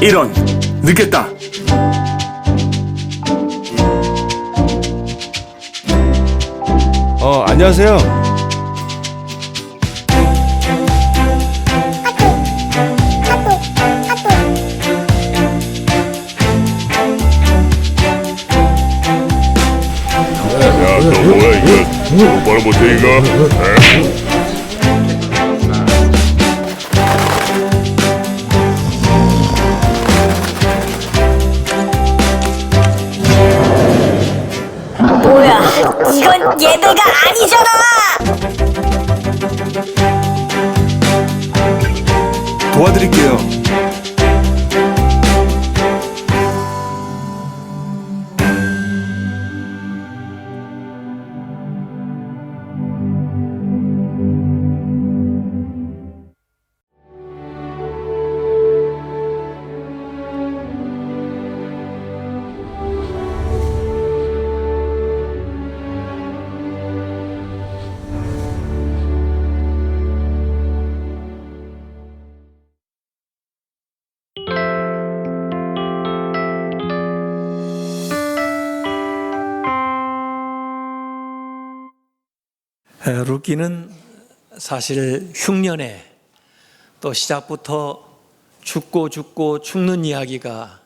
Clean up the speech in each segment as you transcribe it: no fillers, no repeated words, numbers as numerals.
이런, 늦겠다. 안녕하세요. 야, 너 뭐야 이거? 똑바로 못해 이거? 에? 뭐야, 이건 예배가 아니잖아! 도와드릴게요. 룻기는 사실 흉년에 또 시작부터 죽고 죽는 이야기가,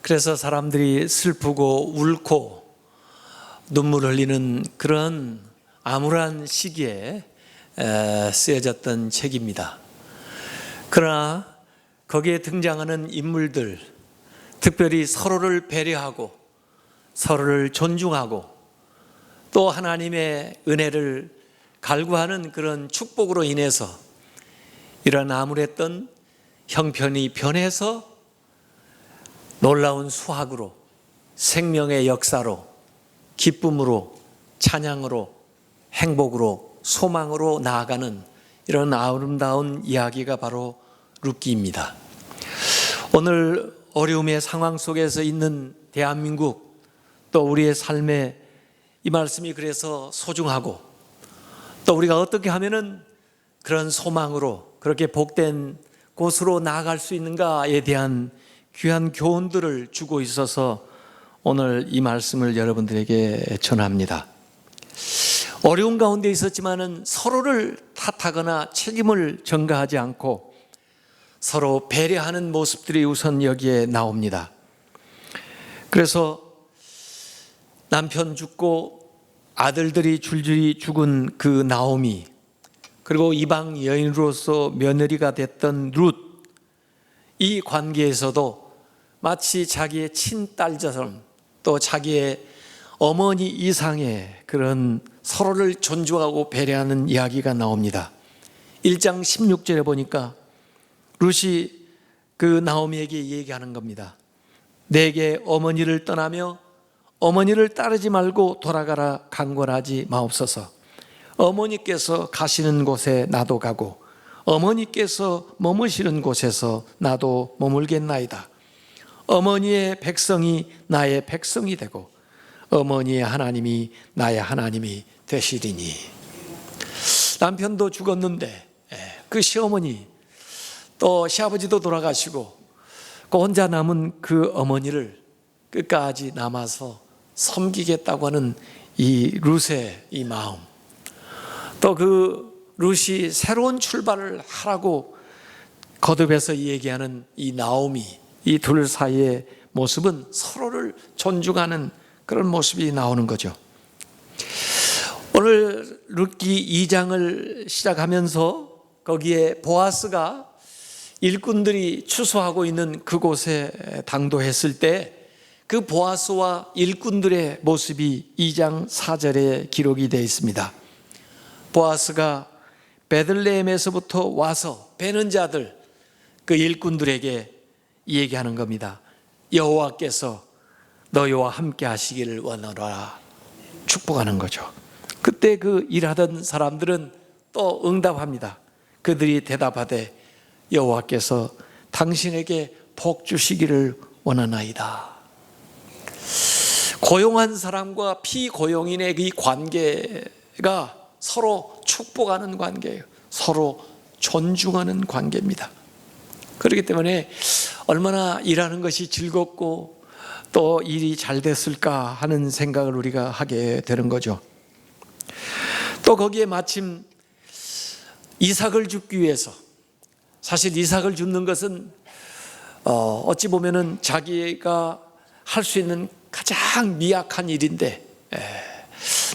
그래서 사람들이 슬프고 울고 눈물 흘리는 그런 암울한 시기에 쓰여졌던 책입니다. 그러나 거기에 등장하는 인물들, 특별히 서로를 배려하고 서로를 존중하고 또 하나님의 은혜를 갈구하는 그런 축복으로 인해서 이런 암울했던 형편이 변해서 놀라운 수확으로, 생명의 역사로, 기쁨으로, 찬양으로, 행복으로, 소망으로 나아가는 이런 아름다운 이야기가 바로 룻기입니다. 오늘 어려움의 상황 속에서 있는 대한민국, 또 우리의 삶에 이 말씀이 그래서 소중하고, 또 우리가 어떻게 하면은 그런 소망으로 그렇게 복된 곳으로 나아갈 수 있는가에 대한 귀한 교훈들을 주고 있어서 오늘 이 말씀을 여러분들에게 전합니다. 어려운 가운데 있었지만은 서로를 탓하거나 책임을 전가하지 않고 서로 배려하는 모습들이 우선 여기에 나옵니다. 그래서 남편 죽고 아들들이 줄줄이 죽은 그 나오미, 그리고 이방 여인으로서 며느리가 됐던 룻, 이 관계에서도 마치 자기의 친딸처럼 또 자기의 어머니 이상의 그런 서로를 존중하고 배려하는 이야기가 나옵니다. 1장 16절에 보니까 룻이 그 나오미에게 얘기하는 겁니다. 내게 어머니를 떠나며 어머니를 따르지 말고 돌아가라 강권하지 마옵소서. 어머니께서 가시는 곳에 나도 가고 어머니께서 머무시는 곳에서 나도 머물겠나이다. 어머니의 백성이 나의 백성이 되고 어머니의 하나님이 나의 하나님이 되시리니. 남편도 죽었는데 그 시어머니 또 시아버지도 돌아가시고 그 혼자 남은 그 어머니를 끝까지 남아서 섬기겠다고 하는 이 룻의 이 마음, 또 그 룻이 새로운 출발을 하라고 거듭해서 얘기하는 이 나오미, 이 둘 사이의 모습은 서로를 존중하는 그런 모습이 나오는 거죠. 오늘 룻기 2장을 시작하면서 거기에 보아스가 일꾼들이 추수하고 있는 그곳에 당도했을 때 그 보아스와 일꾼들의 모습이 2장 4절에 기록이 되어 있습니다. 보아스가 베들레헴에서부터 와서 베는 자들, 그 일꾼들에게 얘기하는 겁니다. 여호와께서 너희와 함께 하시기를 원하노라, 축복하는 거죠. 그때 그 일하던 사람들은 또 응답합니다. 그들이 대답하되 여호와께서 당신에게 복 주시기를 원하나이다. 고용한 사람과 피고용인의 이 관계가 서로 축복하는 관계예요. 서로 존중하는 관계입니다. 그렇기 때문에 얼마나 일하는 것이 즐겁고 또 일이 잘 됐을까 하는 생각을 우리가 하게 되는 거죠. 또 거기에 마침 이삭을 줍기 위해서, 사실 이삭을 줍는 것은 어찌 보면은 자기가 할 수 있는 가장 미약한 일인데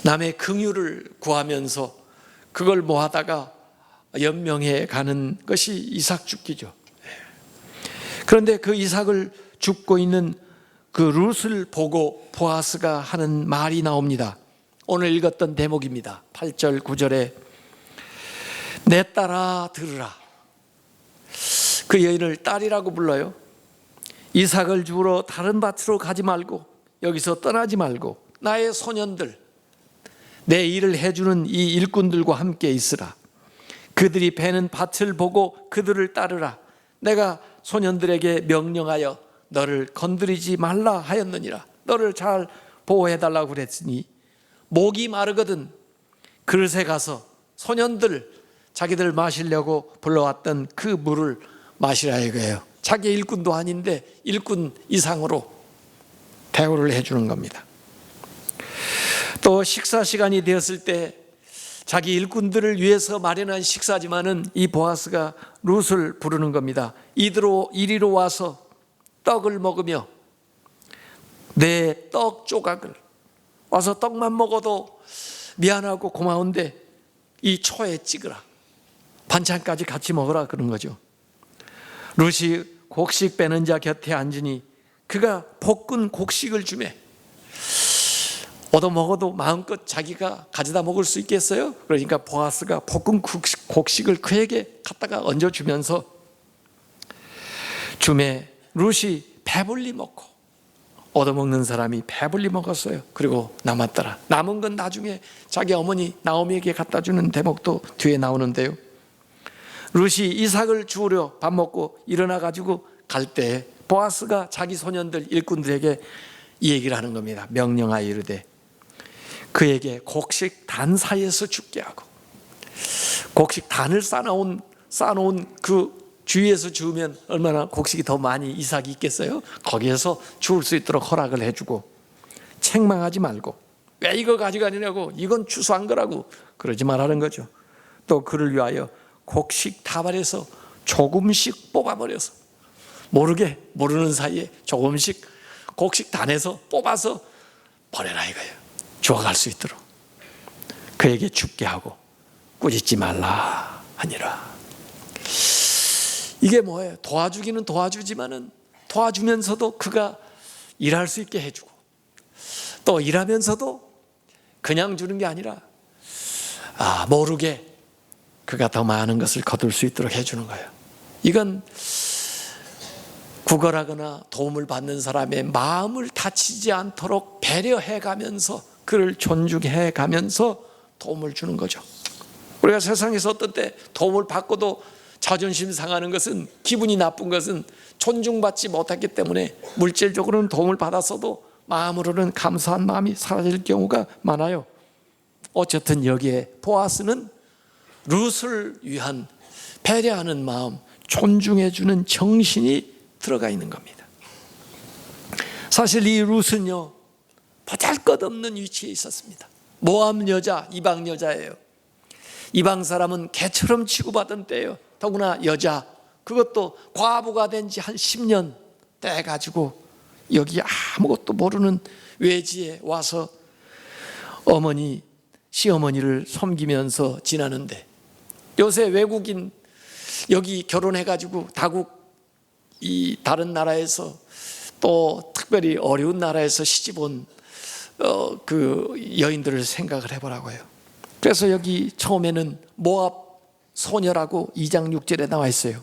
남의 긍휼을 구하면서 그걸 모아다가 연명해 가는 것이 이삭 줍기죠. 그런데 그 이삭을 줍고 있는 그 룻을 보고 보아스가 하는 말이 나옵니다. 오늘 읽었던 대목입니다. 8절 9절에 내 딸아 들으라. 그 여인을 딸이라고 불러요. 이삭을 주우러 다른 밭으로 가지 말고 여기서 떠나지 말고 나의 소년들, 내 일을 해주는 이 일꾼들과 함께 있으라. 그들이 베는 밭을 보고 그들을 따르라. 내가 소년들에게 명령하여 너를 건드리지 말라 하였느니라. 너를 잘 보호해달라고 그랬으니 목이 마르거든 그릇에 가서 소년들 자기들 마시려고 불러왔던 그 물을 마시라 이거예요. 자기 일꾼도 아닌데 일꾼 이상으로 대우를 해주는 겁니다. 또 식사 시간이 되었을 때 자기 일꾼들을 위해서 마련한 식사지만은 이 보아스가 룻을 부르는 겁니다. 이리로 와서 떡을 먹으며 내 떡 조각을, 와서 떡만 먹어도 미안하고 고마운데 이 초에 찍으라. 반찬까지 같이 먹으라 그런 거죠. 룻이 곡식 빼는 자 곁에 앉으니 그가 볶은 곡식을 주매. 얻어 먹어도 마음껏 자기가 가져다 먹을 수 있겠어요? 그러니까 보아스가 볶은 곡식을 그에게 갖다가 얹어주면서 주매. 룻이 배불리 먹고 얻어먹는 사람이 배불리 먹었어요. 그리고 남았더라. 남은 건 나중에 자기 어머니 나오미에게 갖다 주는 대목도 뒤에 나오는데요. 룻이 이삭을 주우려 밥 먹고 일어나 가지고 갈 때 보아스가 자기 소년들 일꾼들에게 이 얘기를 하는 겁니다. 명령하여 이르되 그에게 곡식 단 사이에서 죽게 하고, 곡식 단을 쌓아놓은 그 주위에서 주우면 얼마나 곡식이 더 많이 이삭이 있겠어요? 거기에서 주울 수 있도록 허락을 해주고, 책망하지 말고 왜 이거 가져가느냐고, 이건 추수한 거라고 그러지 말라는 거죠. 또 그를 위하여 곡식 다발에서 조금씩 뽑아버려서, 모르는 사이에 조금씩 곡식 단에서 뽑아서 버려라 이거예요. 주워갈 수 있도록 그에게 죽게 하고 꾸짖지 말라 하니라. 이게 뭐예요? 도와주기는 도와주지만은 도와주면서도 그가 일할 수 있게 해주고, 또 일하면서도 그냥 주는 게 아니라 모르게 그가 더 많은 것을 거둘 수 있도록 해주는 거예요. 이건 구걸하거나 도움을 받는 사람의 마음을 다치지 않도록 배려해 가면서, 그를 존중해 가면서 도움을 주는 거죠. 우리가 세상에서 어떤 때 도움을 받고도 자존심 상하는 것은, 기분이 나쁜 것은 존중받지 못했기 때문에 물질적으로는 도움을 받았어도 마음으로는 감사한 마음이 사라질 경우가 많아요. 어쨌든 여기에 보아스는 룻을 위한 배려하는 마음, 존중해주는 정신이 들어가 있는 겁니다. 사실 이 룻은요, 보잘것없는 위치에 있었습니다. 모함 여자, 이방 여자예요. 이방 사람은 개처럼 취급받은 때예요. 더구나 여자, 그것도 과부가 된 지 한 10년 돼가지고 여기 아무것도 모르는 외지에 와서 시어머니를 섬기면서 지나는데, 요새 외국인 여기 결혼해가지고 다른 나라에서 또 특별히 어려운 나라에서 시집 온 그 여인들을 생각을 해보라고요. 그래서 여기 처음에는 모압 소녀라고 2장 6절에 나와 있어요.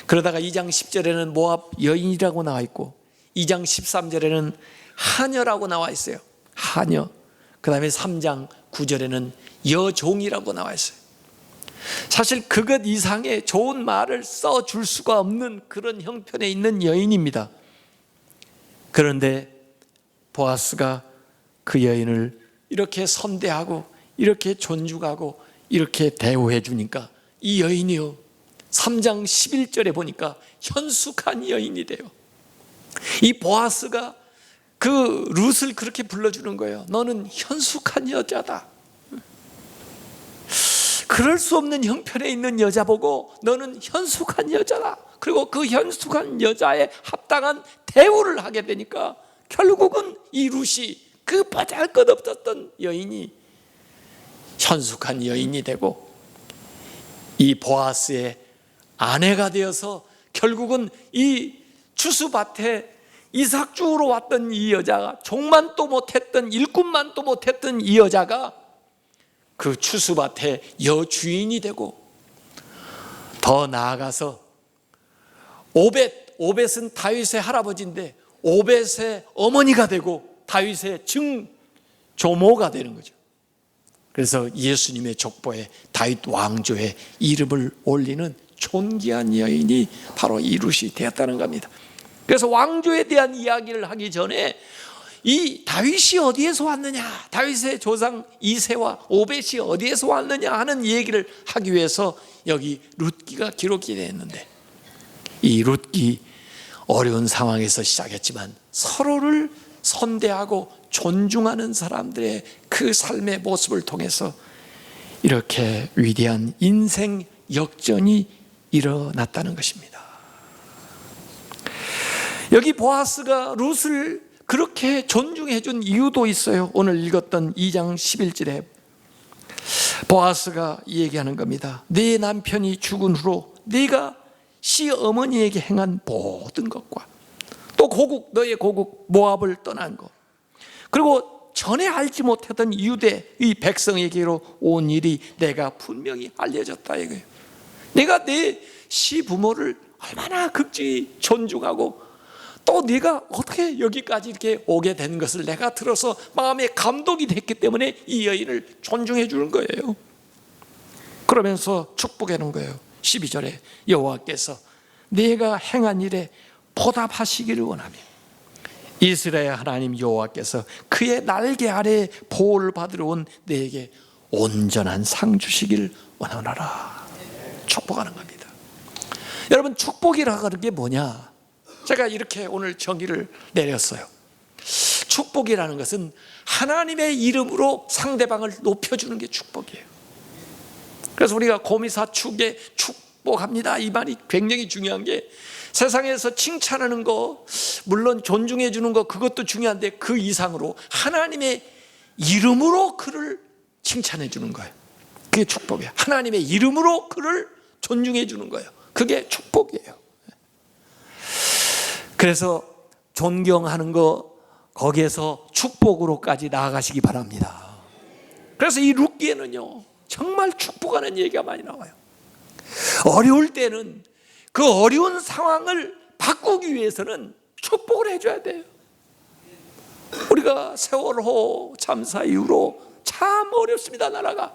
그러다가 2장 10절에는 모압 여인이라고 나와 있고, 2장 13절에는 하녀라고 나와 있어요. 하녀. 그 다음에 3장 9절에는 여종이라고 나와 있어요. 사실 그것 이상의 좋은 말을 써줄 수가 없는 그런 형편에 있는 여인입니다. 그런데 보아스가 그 여인을 이렇게 선대하고 이렇게 존중하고 이렇게 대우해 주니까 이 여인이요, 3장 11절에 보니까 현숙한 여인이 돼요. 이 보아스가 그 룻을 그렇게 불러주는 거예요. 너는 현숙한 여자다. 그럴 수 없는 형편에 있는 여자 보고 너는 현숙한 여자다. 그리고 그 현숙한 여자에 합당한 대우를 하게 되니까 결국은 이 룻이 그 보잘것없었던 여인이 현숙한 여인이 되고 이 보아스의 아내가 되어서 결국은 이 추수밭에 이삭 주우러 왔던 이 여자가 종만도 못했던 일꾼만도 못했던 이 여자가 그 추수밭의 여주인이 되고 더 나아가서 오벳은 다윗의 할아버지인데 오벳의 어머니가 되고 다윗의 증조모가 되는 거죠. 그래서 예수님의 족보에 다윗 왕조의 이름을 올리는 존귀한 여인이 바로 이 룻이 되었다는 겁니다. 그래서 왕조에 대한 이야기를 하기 전에 이 다윗이 어디에서 왔느냐, 다윗의 조상 이새와 오벳이 어디에서 왔느냐 하는 얘기를 하기 위해서 여기 룻기가 기록이 되어 있는데, 이 룻기 어려운 상황에서 시작했지만 서로를 선대하고 존중하는 사람들의 그 삶의 모습을 통해서 이렇게 위대한 인생 역전이 일어났다는 것입니다. 여기 보아스가 룻을 그렇게 존중해 준 이유도 있어요. 오늘 읽었던 2장 11절에 보아스가 얘기하는 겁니다. 네 남편이 죽은 후로 네가 시어머니에게 행한 모든 것과 또 너의 고국 모압을 떠난 것, 그리고 전에 알지 못했던 유대 이 백성에게로 온 일이 내가 분명히 알려졌다 이거예요. 내가 내 시부모를 얼마나 극진히 존중하고 또 네가 어떻게 여기까지 이렇게 오게 된 것을 내가 들어서 마음에 감동이 됐기 때문에 이 여인을 존중해 주는 거예요. 그러면서 축복해 놓은 거예요. 12절에 여호와께서 네가 행한 일에 보답하시기를 원하며 이스라엘 하나님 여호와께서 그의 날개 아래 보호를 받으러 온 네게 온전한 상 주시기를 원하노라. 축복하는 겁니다. 여러분, 축복이라고 하는 게 뭐냐? 제가 이렇게 오늘 정의를 내렸어요. 축복이라는 것은 하나님의 이름으로 상대방을 높여주는 게 축복이에요. 그래서 우리가 고미사축에 축복합니다 이 말이 굉장히 중요한 게, 세상에서 칭찬하는 거 물론 존중해 주는 거 그것도 중요한데 그 이상으로 하나님의 이름으로 그를 칭찬해 주는 거예요. 그게 축복이에요. 하나님의 이름으로 그를 존중해 주는 거예요. 그게 축복이에요. 그래서 존경하는 거 거기에서 축복으로까지 나아가시기 바랍니다. 그래서 이 룻기에는요 정말 축복하는 얘기가 많이 나와요. 어려울 때는 그 어려운 상황을 바꾸기 위해서는 축복을 해줘야 돼요. 우리가 세월호 참사 이후로 참 어렵습니다, 나라가.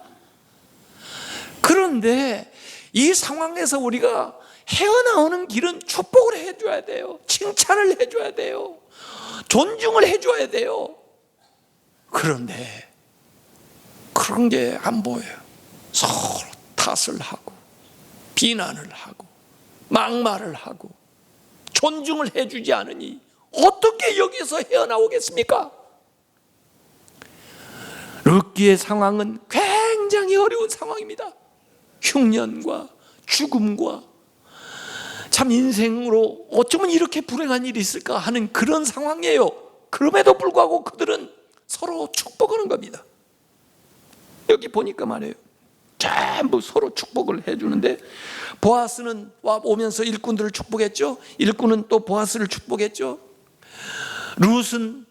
그런데 이 상황에서 우리가 헤어나오는 길은 축복을 해줘야 돼요. 칭찬을 해줘야 돼요. 존중을 해줘야 돼요. 그런데 그런 게 안 보여요. 서로 탓을 하고 비난을 하고 막말을 하고 존중을 해주지 않으니 어떻게 여기서 헤어나오겠습니까? 룻기의 상황은 굉장히 어려운 상황입니다. 흉년과 죽음과 참 인생으로 어쩌면 이렇게 불행한 일이 있을까 하는 그런 상황이에요. 그럼에도 불구하고 그들은 서로 축복하는 겁니다. 여기 보니까 말이에요, 전부 서로 축복을 해주는데, 보아스는 오면서 일꾼들을 축복했죠. 일꾼은 또 보아스를 축복했죠. 룻은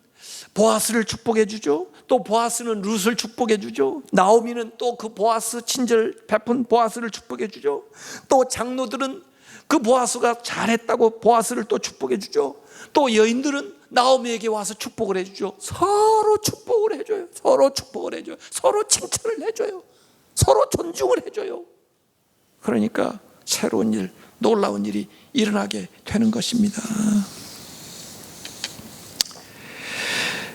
보아스를 축복해 주죠. 또 보아스는 룻을 축복해 주죠. 나오미는 또 그 보아스 친절 베푼 보아스를 축복해 주죠. 또 장로들은 그 보아스가 잘했다고 보아스를 또 축복해 주죠. 또 여인들은 나오미에게 와서 축복을 해주죠. 서로 축복을 해줘요. 서로 축복을 해줘요. 서로 칭찬을 해줘요. 서로 존중을 해줘요. 그러니까 새로운 일, 놀라운 일이 일어나게 되는 것입니다.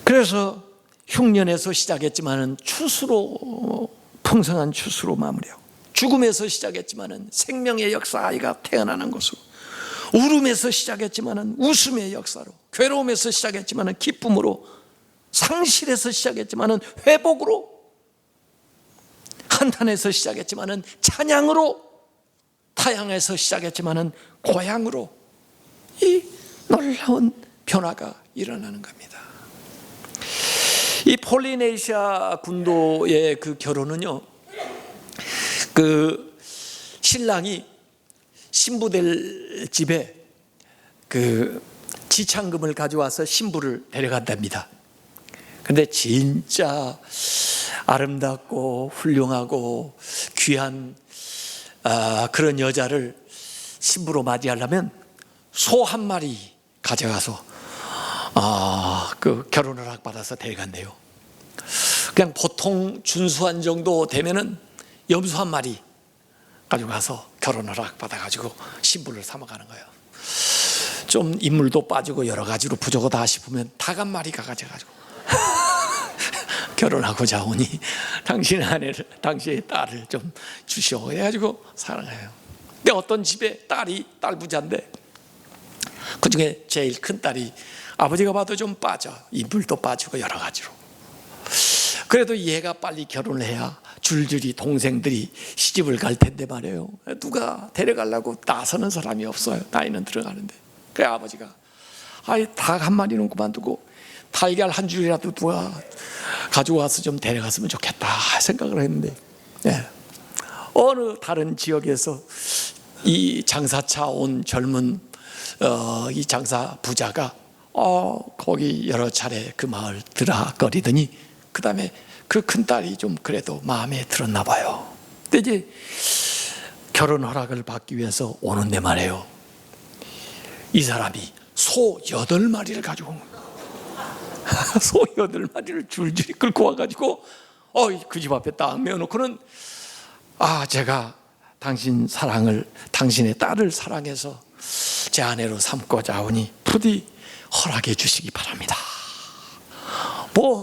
그래서 흉년에서 시작했지만은 추수로, 풍성한 추수로 마무리하고 죽음에서 시작했지만은 생명의 역사가 태어나는 것으로, 울음에서 시작했지만은 웃음의 역사로, 괴로움에서 시작했지만은 기쁨으로, 상실에서 시작했지만은 회복으로, 한탄에서 시작했지만은 찬양으로, 타향에서 시작했지만은 고향으로, 이 놀라운 변화가 일어나는 겁니다. 이 폴리네시아 군도의 그 결혼은요, 그 신랑이 신부될 집에 그 지창금을 가져와서 신부를 데려간답니다. 근데 진짜 아름답고 훌륭하고 귀한 그런 여자를 신부로 맞이하려면 소 한 마리 가져가서 그 결혼 허락 받아서 데려간대요. 그냥 보통 준수한 정도 되면은 염소 한 마리 가져가서 결혼 허락 받아가지고 신부를 삼아가는 거예요. 좀 인물도 빠지고 여러 가지로 부족하다 싶으면 닭 한 마리 가져가지고 결혼하고자 오니 당신의 아내를, 당신의 딸을 좀 주시오 해가지고 사랑해요. 근데 어떤 집에 딸 부자인데 그 중에 제일 큰 딸이 아버지가 봐도 좀 빠져, 인물도 빠지고 여러 가지로. 그래도 얘가 빨리 결혼을 해야 줄줄이 동생들이 시집을 갈 텐데 말이에요. 누가 데려가려고 나서는 사람이 없어요. 나이는 들어가는데. 그래 아버지가 닭 한 마리는 그만두고 달걀 한 줄이라도 누가 가져와서 좀 데려갔으면 좋겠다 생각을 했는데, 어느 다른 지역에서 이 장사차 온 젊은 이 장사 부자가 거기 여러 차례 그 마을 들락거리더니 그 다음에 그 큰딸이 좀 그래도 마음에 들었나 봐요. 근데 이제 결혼 허락을 받기 위해서 오는데 말이에요, 이 사람이 소 8마리를 가지고 온 거예요. 소 8마리를 줄줄이 끌고 와가지고 그 집 앞에 딱 메어놓고는 제가 당신의 딸을 사랑해서 제 아내로 삼고자 하오니 부디 허락해 주시기 바랍니다.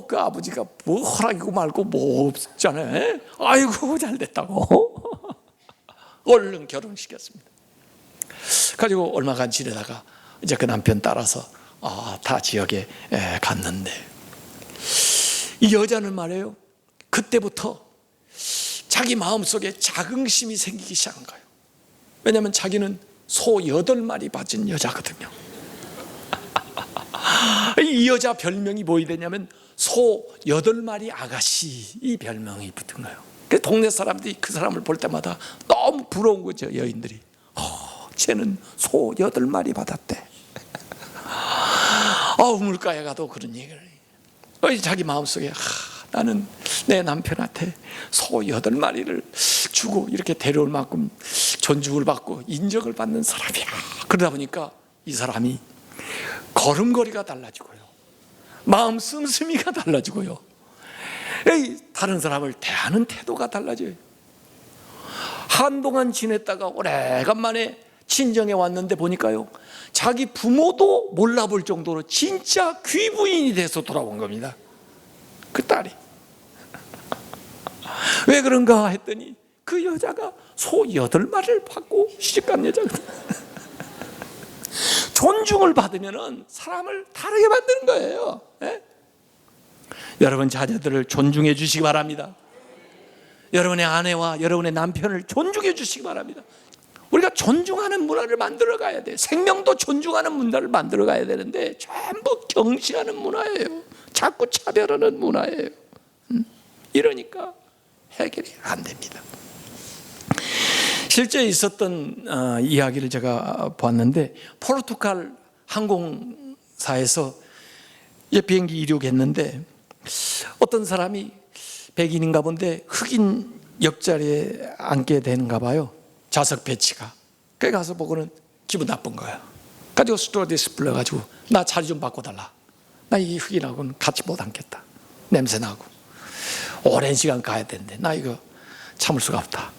그 아버지가 허락이고 말고 없잖아요. 아이고 잘됐다고 얼른 결혼시켰습니다. 가지고 얼마간 지내다가 이제 그 남편 따라서 다 지역에 갔는데, 이 여자는 말이에요, 그때부터 자기 마음속에 자긍심이 생기기 시작한 거예요. 왜냐하면 자기는 소 8마리 받은 여자거든요. 이 여자 별명이 뭐이 되냐면 소 8마리 아가씨, 이 별명이 붙은 거예요. 그 동네 사람들이 그 사람을 볼 때마다 너무 부러운 거죠. 여인들이 쟤는 소 8마리 받았대. 물가에 가도 그런 얘기를 해요. 자기 마음속에 나는 내 남편한테 소 8마리를 주고 이렇게 데려올 만큼 존중을 받고 인정을 받는 사람이야. 그러다 보니까 이 사람이 걸음걸이가 달라지고요, 마음 씀씀이가 달라지고요, 다른 사람을 대하는 태도가 달라져요. 한동안 지냈다가 오래간만에 친정에 왔는데 보니까요, 자기 부모도 몰라볼 정도로 진짜 귀부인이 돼서 돌아온 겁니다. 그 딸이. 왜 그런가 했더니 그 여자가 소 8마리를 받고 시집간 여자거든. 존중을 받으면 사람을 다르게 만드는 거예요. 여러분 자녀들을 존중해 주시기 바랍니다. 여러분의 아내와 여러분의 남편을 존중해 주시기 바랍니다. 우리가 존중하는 문화를 만들어 가야 돼. 생명도 존중하는 문화를 만들어 가야 되는데 전부 경시하는 문화예요. 자꾸 차별하는 문화예요. 이러니까 해결이 안 됩니다. 실제 있었던 이야기를 제가 봤는데, 포르투갈 항공사에서 이제 비행기 이륙했는데 어떤 사람이 백인인가 본데 흑인 옆자리에 앉게 되는가 봐요. 좌석 배치가. 그래 가서 보고는 기분 나쁜 거예요. 가지고 스튜어디스 불러가지고 나 자리 좀 바꿔달라. 나 이 흑인하고는 같이 못 앉겠다. 냄새나고 오랜 시간 가야 되는데 나 이거 참을 수가 없다.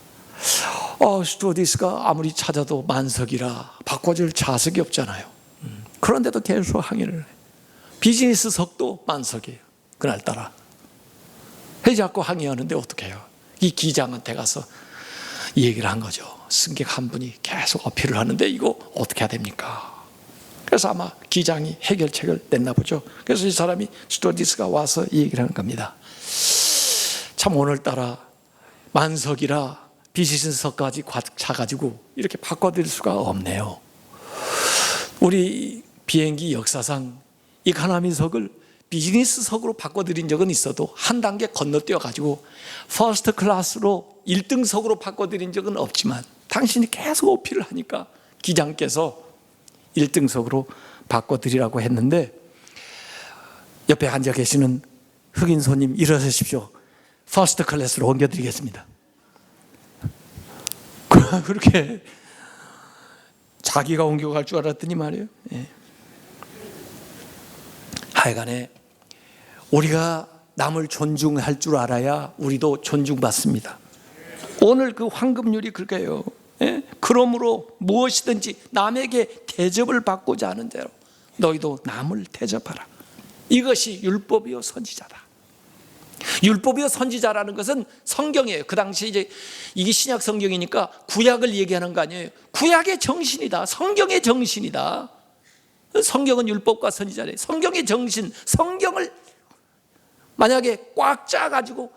스튜어디스가 아무리 찾아도 만석이라 바꿔줄 좌석이 없잖아요. 그런데도 계속 항의를 해. 비즈니스석도 만석이에요. 그날따라. 자꾸 항의하는데 어떻게 해요? 이 기장한테 가서 이 얘기를 한 거죠. 승객 한 분이 계속 어필을 하는데 이거 어떻게 해야 됩니까? 그래서 아마 기장이 해결책을 냈나 보죠. 그래서 이 사람이 스튜어디스가 와서 이 얘기를 하는 겁니다. 참 오늘따라 만석이라 비즈니스석까지 차가지고 이렇게 바꿔드릴 수가 없네요. 우리 비행기 역사상 이코노미석을 비즈니스석으로 바꿔드린 적은 있어도 한 단계 건너뛰어가지고 퍼스트 클래스로 1등석으로 바꿔드린 적은 없지만 당신이 계속 어필을 하니까 기장께서 1등석으로 바꿔드리라고 했는데 옆에 앉아 계시는 흑인 손님 일어서십시오. 퍼스트 클래스로 옮겨드리겠습니다. 그렇게 자기가 옮겨갈 줄 알았더니 말이에요. 예. 하여간에 우리가 남을 존중할 줄 알아야 우리도 존중받습니다. 오늘 그 황금률이 그거예요. 예? 그러므로 무엇이든지 남에게 대접을 받고자 하는 대로 너희도 남을 대접하라. 이것이 율법이요 선지자다. 율법이요 선지자라는 것은 성경이에요. 그 당시 이제 이게 신약 성경이니까 구약을 얘기하는 거 아니에요. 구약의 정신이다. 성경의 정신이다. 성경은 율법과 선지자래. 성경의 정신, 성경을 만약에 꽉 짜가지고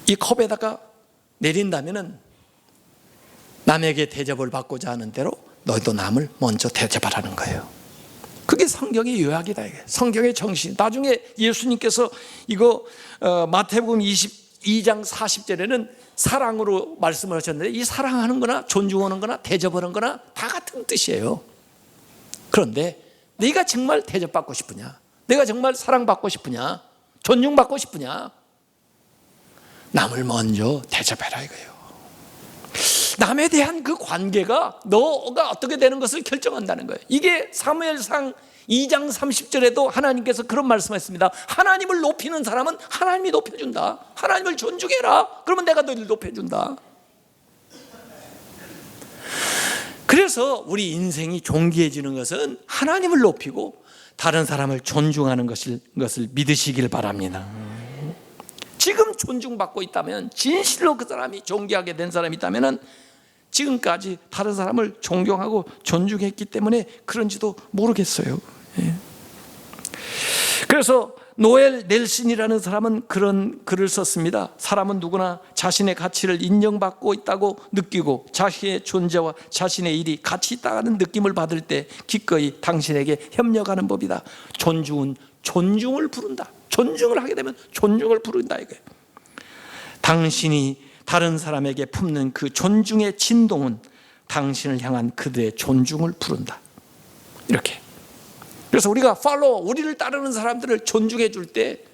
이 컵에다가 내린다면은 남에게 대접을 받고자 하는 대로 너희도 남을 먼저 대접하라는 거예요. 그게 성경의 요약이다. 이게 성경의 정신. 나중에 예수님께서 이거 마태복음 22장 40절에는 사랑으로 말씀을 하셨는데 이 사랑하는 거나 존중하는 거나 대접하는 거나 다 같은 뜻이에요. 그런데 네가 정말 대접받고 싶으냐? 내가 정말 사랑받고 싶으냐? 존중받고 싶으냐? 남을 먼저 대접해라 이거예요. 남에 대한 그 관계가 너가 어떻게 되는 것을 결정한다는 거예요. 이게 사무엘상 2장 30절에도 하나님께서 그런 말씀하셨습니다. 하나님을 높이는 사람은 하나님이 높여준다. 하나님을 존중해라. 그러면 내가 너희를 높여준다. 그래서 우리 인생이 존귀해지는 것은 하나님을 높이고 다른 사람을 존중하는 것을 믿으시길 바랍니다. 지금 존중받고 있다면, 진실로 그 사람이 존귀하게 된 사람이 있다면 지금까지 다른 사람을 존경하고 존중했기 때문에 그런지도 모르겠어요. 그래서 노엘 넬슨이라는 사람은 그런 글을 썼습니다. 사람은 누구나 자신의 가치를 인정받고 있다고 느끼고 자신의 존재와 자신의 일이 가치 있다는 느낌을 받을 때 기꺼이 당신에게 협력하는 법이다. 존중은 존중을 부른다. 존중을 하게 되면 존중을 부른다 이거예요. 당신이 다른 사람에게 품는 그 존중의 진동은 당신을 향한 그들의 존중을 부른다. 이렇게. 그래서 우리가 우리를 따르는 사람들을 존중해 줄 때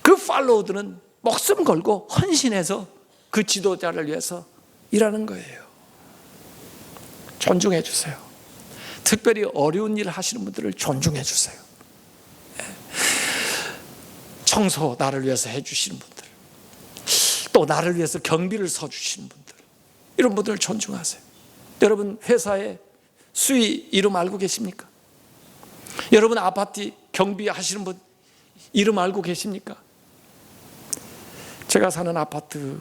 그 팔로워들은 목숨 걸고 헌신해서 그 지도자를 위해서 일하는 거예요. 존중해 주세요. 특별히 어려운 일을 하시는 분들을 존중해 주세요. 청소 나를 위해서 해주시는 분들, 또 나를 위해서 경비를 서주시는 분들, 이런 분들을 존중하세요. 여러분 회사에 수위 이름 알고 계십니까? 여러분 아파트 경비하시는 분 이름 알고 계십니까? 제가 사는 아파트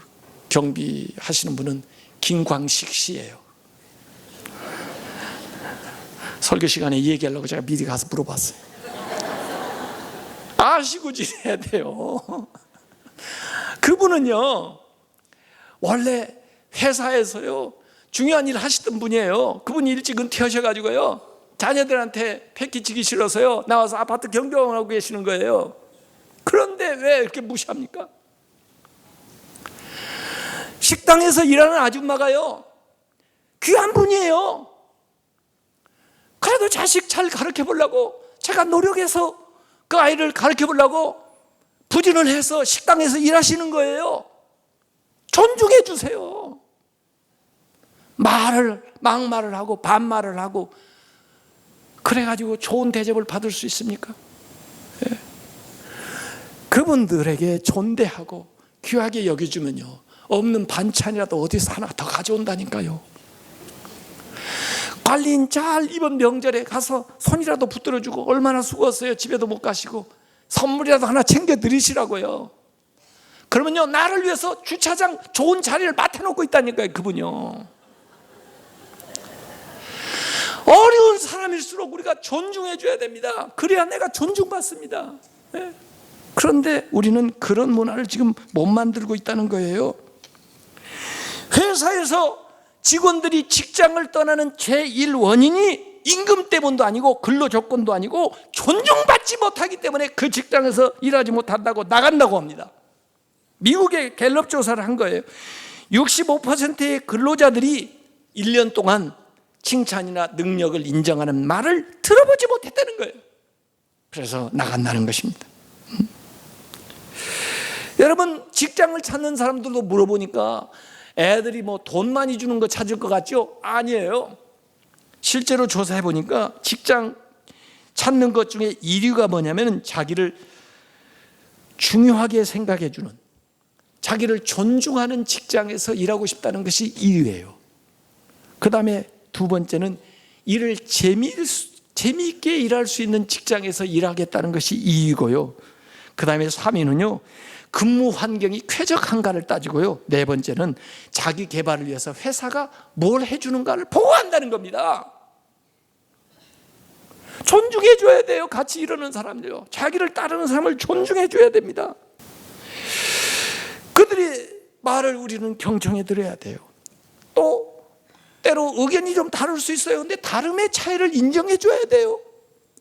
경비하시는 분은 김광식 씨예요. 설교 시간에 이 얘기하려고 제가 미리 가서 물어봤어요. 아시고 지내야 돼요. 그분은요 원래 회사에서요 중요한 일 하시던 분이에요. 그분이 일찍 은퇴하셔가지고요 자녀들한테 패키지기 싫어서요 나와서 아파트 경비원하고 계시는 거예요. 그런데 왜 이렇게 무시합니까? 식당에서 일하는 아줌마가요 귀한 분이에요. 그래도 자식 잘 가르쳐 보려고 제가 노력해서 그 아이를 가르쳐 보려고 부진을 해서 식당에서 일하시는 거예요. 존중해 주세요. 막말을 하고 반말을 하고 그래가지고 좋은 대접을 받을 수 있습니까? 예. 그분들에게 존대하고 귀하게 여겨주면요 없는 반찬이라도 어디서 하나 더 가져온다니까요. 관리인 잘 이번 명절에 가서 손이라도 붙들어주고 얼마나 수고했어요. 집에도 못 가시고 선물이라도 하나 챙겨 드리시라고요. 그러면요, 나를 위해서 주차장 좋은 자리를 맡아놓고 있다니까요, 그분요. 어려운 사람일수록 우리가 존중해 줘야 됩니다. 그래야 내가 존중받습니다. 네. 그런데 우리는 그런 문화를 지금 못 만들고 있다는 거예요. 회사에서 직원들이 직장을 떠나는 제1 원인이 임금 때문도 아니고 근로 조건도 아니고 존중받지 못하기 때문에 그 직장에서 일하지 못한다고 나간다고 합니다. 미국의 갤럽 조사를 한 거예요. 65%의 근로자들이 1년 동안 칭찬이나 능력을 인정하는 말을 들어보지 못했다는 거예요. 그래서 나간다는 것입니다. 여러분, 직장을 찾는 사람들도 물어보니까 애들이 뭐 돈 많이 주는 거 찾을 것 같죠? 아니에요. 실제로 조사해 보니까 직장 찾는 것 중에 1위가 뭐냐면 자기를 중요하게 생각해 주는, 자기를 존중하는 직장에서 일하고 싶다는 것이 1위예요. 그 다음에 두 번째는 일을 재미있게 일할 수 있는 직장에서 일하겠다는 것이 2위고요. 그 다음에 3위는요, 근무 환경이 쾌적한가를 따지고요. 네 번째는 자기 개발을 위해서 회사가 뭘 해주는가를 보고한다는 겁니다. 존중해 줘야 돼요. 같이 이러는 사람들요. 자기를 따르는 사람을 존중해 줘야 됩니다. 그들의 말을 우리는 경청해 드려야 돼요. 또 때로 의견이 좀 다를 수 있어요. 근데 다름의 차이를 인정해 줘야 돼요.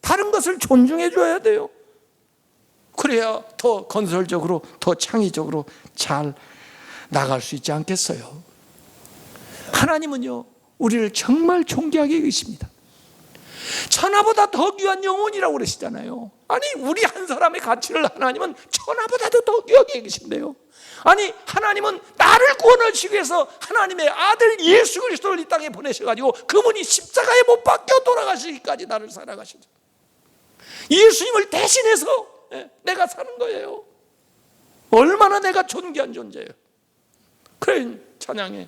다른 것을 존중해 줘야 돼요. 그래야 더 건설적으로, 더 창의적으로 잘 나갈 수 있지 않겠어요? 하나님은요, 우리를 정말 존귀하게 계십니다. 천하보다 더 귀한 영혼이라고 그러시잖아요. 아니, 우리 한 사람의 가치를 하나님은 천하보다도 더 귀하게 계신데요. 아니, 하나님은 나를 구원하시기 위해서 하나님의 아들 예수 그리스도를 이 땅에 보내셔가지고 그분이 십자가에 못 박혀 돌아가시기까지 나를 살아가시죠. 예수님을 대신해서 내가 사는 거예요. 얼마나 내가 존귀한 존재예요. 그래, 찬양해.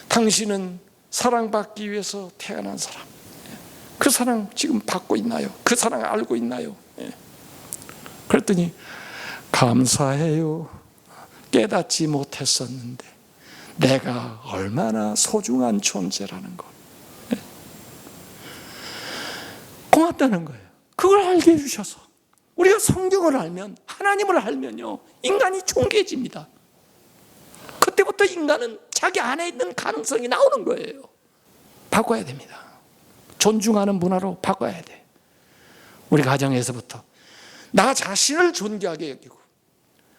당신은 사랑받기 위해서 태어난 사람. 그 사랑 지금 받고 있나요? 그 사랑 알고 있나요? 그랬더니 감사해요. 깨닫지 못했었는데 내가 얼마나 소중한 존재라는 거. 고맙다는 거예요. 그걸 알게 해주셔서. 우리가 성경을 알면, 하나님을 알면요, 인간이 존귀해집니다. 그때부터 인간은 자기 안에 있는 가능성이 나오는 거예요. 바꿔야 됩니다. 존중하는 문화로 바꿔야 돼. 우리 가정에서부터 나 자신을 존귀하게 여기고,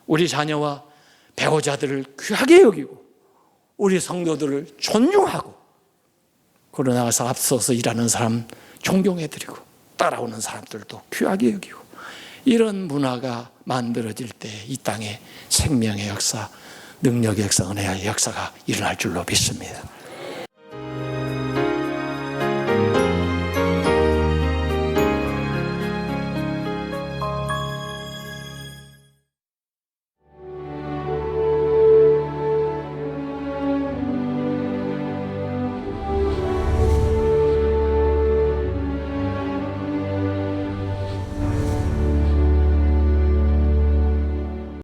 우리 자녀와 배우자들을 귀하게 여기고, 우리 성도들을 존중하고, 그러고 나가서 앞서서 일하는 사람 존경해드리고, 따라오는 사람들도 귀하게 여기고, 이런 문화가 만들어질 때 이 땅에 생명의 역사, 능력의 역사, 은혜의 역사가 일어날 줄로 믿습니다.